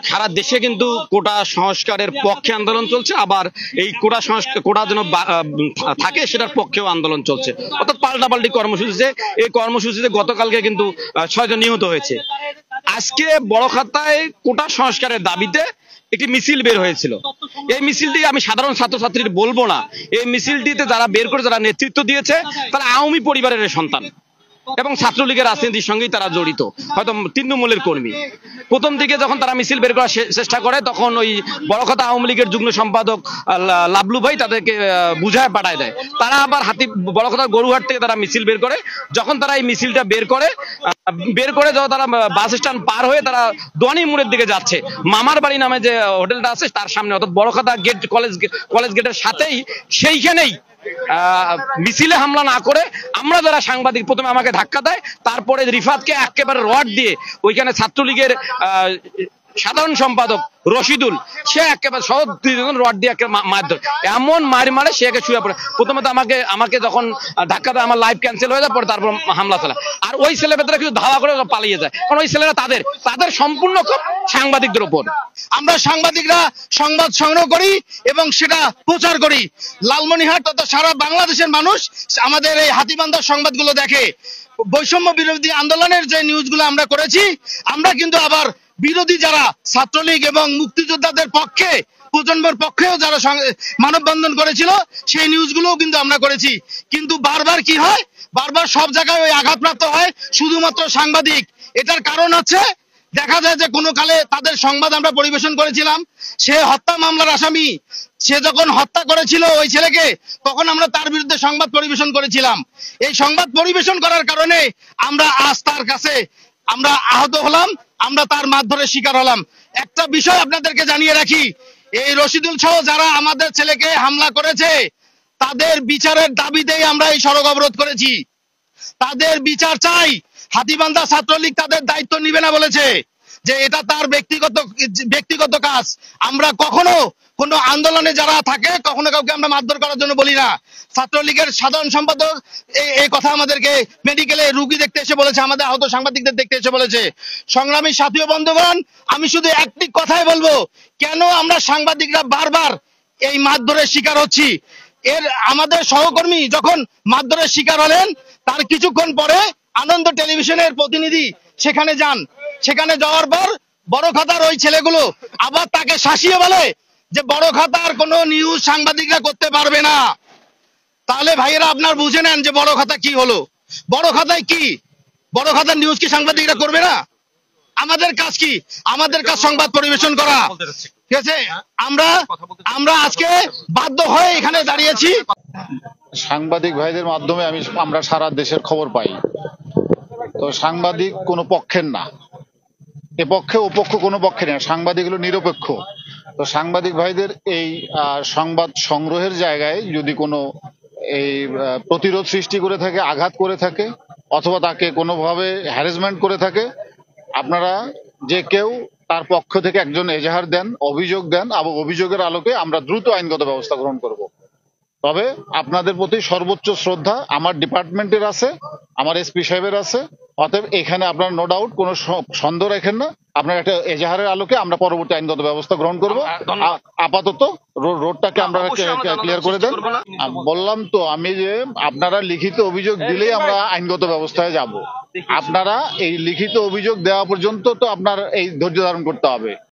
সারা দেশে কিন্তু কোটা সংস্কারের পক্ষে আন্দোলন চলছে, আবার এই কোটা যেন থাকে সেটার পক্ষেও আন্দোলন চলছে, অর্থাৎ পাল্টাপাল্টি কর্মসূচিতে। এই কর্মসূচিতে গতকালকে কিন্তু 6 জন নিহত হয়েছে। আজকে বড়খাতায় কোটা সংস্কারের দাবিতে একটি মিছিল বের হয়েছিল। এই মিছিলটি আমি সাধারণ ছাত্রছাত্রীর বলবো না, এই মিছিলটিতে যারা বের করে, যারা নেতৃত্ব দিয়েছে, তারা আওয়ামী পরিবারের সন্তান এবং ছাত্রলীগের রাজনীতির সঙ্গেই তারা জড়িত, হয়তো তৃণমূলের কর্মী। প্রথম দিকে যখন তারা মিছিল বের করার চেষ্টা করে, তখন ওই বড়খাতা আওয়ামী লীগের যুগ্ম সম্পাদক লাবলু ভাই তাদেরকে বুঝায় পাঠায় দেয়। তারা আবার বড়খাতার গরুহাট থেকে তারা মিছিল বের করে। যখন তারা এই মিছিলটা বের করে যখন তারা বাস স্ট্যান্ড পার হয়ে তারা দোয়ানি মোড়ের দিকে যাচ্ছে, মামার বাড়ি নামে যে হোটেলটা আছে তার সামনে, অর্থাৎ বড়খাতা কলেজ গেটের সাথেই, সেইখানেই মিছিলে হামলা না করে আমরা যারা সাংবাদিক, প্রথমে আমাকে ধাক্কা দেয়, তারপরে রিফাতকে একেবারে রড দিয়ে, ওইখানে ছাত্রলীগের সাধারণ সম্পাদক রশিদুল, সে একেবারে সহ 2 জন রড দিয়ে মারধর, এমন মারে সে একে শুয়ে পড়ে। প্রথমে তো আমাকে যখন ধাক্কা দেয়, আমার লাইভ ক্যান্সেল হয়ে যায়, পরে তারপর হামলা চালা। আর ওই ছেলেমেয়েরা কিছু ধাওয়া করে পালিয়ে যায়, কারণ ওই ছেলেরা তাদের সম্পূর্ণ সাংবাদিকদের উপর। আমরা সাংবাদিকরা সংবাদ সংগ্রহ করি এবং সেটা প্রচার করি। লালমনিরহাট তথা সারা বাংলাদেশের মানুষ আমাদের এই হাতীবান্ধার সংবাদগুলো দেখে। বৈষম্য বিরোধী আন্দোলনের যে নিউজগুলো আমরা করেছি, আমরা কিন্তু আবার বিরোধী যারা ছাত্রলীগ এবং মুক্তিযোদ্ধাদের পক্ষে, প্রজন্মের পক্ষেও যারা মানববন্ধন করেছিল, সেই নিউজগুলোও কিন্তু আমরা করেছি। কিন্তু বারবার কি হয়, বারবার সব জায়গায় ওই আঘাতপ্রাপ্ত হয় শুধুমাত্র সাংবাদিক। এটার কারণ আছে, দেখা যায় যে কোনো কালে তাদের সংবাদ আমরা পরিবেশন করেছিলাম, সে হত্যা মামলার আসামি, সে যখন হত্যা করেছিল ওই ছেলেকে, তখন আমরা তার বিরুদ্ধে সংবাদ পরিবেশন করেছিলাম। এই সংবাদ পরিবেশন করার কারণে আমরা আজ তার কাছে আমরা আহত হলাম, আমরা তার মারধরের শিকার হলাম। একটা বিষয় আপনাদেরকে জানিয়ে রাখি, এই রশিদুল সহ যারা আমাদের ছেলেকে হামলা করেছে, তাদের বিচারের দাবিতেই আমরা এই সড়ক অবরোধ করেছি। তাদের বিচার চাই। হাতীবান্ধা ছাত্রলীগ তাদের দায়িত্ব নিবে না বলেছে, যে এটা তার ব্যক্তিগত কাজ। আমরা কখনো কোনো আন্দোলনে যারা থাকে, কখনো কাউকে আমরা মারধর করার জন্য বলি না। ছাত্রলীগের সাধারণ সম্পাদক এই কথা আমাদেরকে মেডিকেলে রুগী দেখতে এসে বলেছে, আমাদের আহত সাংবাদিকদের দেখতে এসে বলেছে। সংগ্রামী সাথী ও বন্ধুগণ, আমি শুধু একটি কথাই বলবো, কেন আমরা সাংবাদিকরা বারবার এই মারধরের শিকার হচ্ছি। আমাদের সহকর্মী যখন মারধরের শিকার হলেন, তার কিছুক্ষণ পরে আনন্দ টেলিভিশনের প্রতিনিধি সেখানে যান। সেখানে যাওয়ার পর বড়খাতার ওই ছেলেগুলো আবার তাকে শাসিয়ে বলে যে বড়খাতার কোনো নিউজ সাংবাদিকরা করতে পারবে না। তাহলে ভাইয়েরা আপনার বুঝে নেন যে বড়খাতা কি হলো। বড়খাতায় কি, বড়খাতার নিউজ কি সাংবাদিকরা করবে না? আমাদের কাজ কি? আমাদের কাজ সংবাদ পরিবেশন করা। ঠিক আছে, আমরা আজকে বাধ্য হয়ে এখানে দাঁড়িয়েছি। সাংবাদিক ভাইদের মাধ্যমে আমরা সারা দেশের খবর পাই। তো সাংবাদিক কোনো পক্ষের না, এ পক্ষে ও পক্ষ কোনো পক্ষে না, সাংবাদিক হলো নিরপেক্ষ। তো সাংবাদিক ভাইদের এই সংবাদ সংগ্রহের জায়গায় যদি কোনো এই প্রতিরোধ সৃষ্টি করে থাকে, আঘাত করে থাকে, অথবা তাকে কোনোভাবে হ্যারাসমেন্ট করে থাকে, আপনারা যে কেউ তার পক্ষ থেকে একজন এজাহার দেন, অভিযোগ দেন, এবং অভিযোগের আলোকে আমরা দ্রুত আইনগত ব্যবস্থা গ্রহণ করব। তবে আপনাদের প্রতি সর্বোচ্চ শ্রদ্ধা আমার ডিপার্টমেন্টের আছে, আমার এসপি সাহেবের আছে। অতএব এখানে আপনারা নো ডাউট কোনো সন্দেহ রাখেন না, আপনার একটা এজাহারের আলোকে আমরা পরবর্তী আইনগত ব্যবস্থা গ্রহণ করব। আপাতত রোডটাকে আমরা ক্লিয়ার করে দেন। বললাম তো আমি যে আপনারা লিখিত অভিযোগ দিলেই আমরা আইনগত ব্যবস্থায় যাব। আপনারা এই লিখিত অভিযোগ দেওয়া পর্যন্ত তো আপনার এই ধৈর্য ধারণ করতে হবে।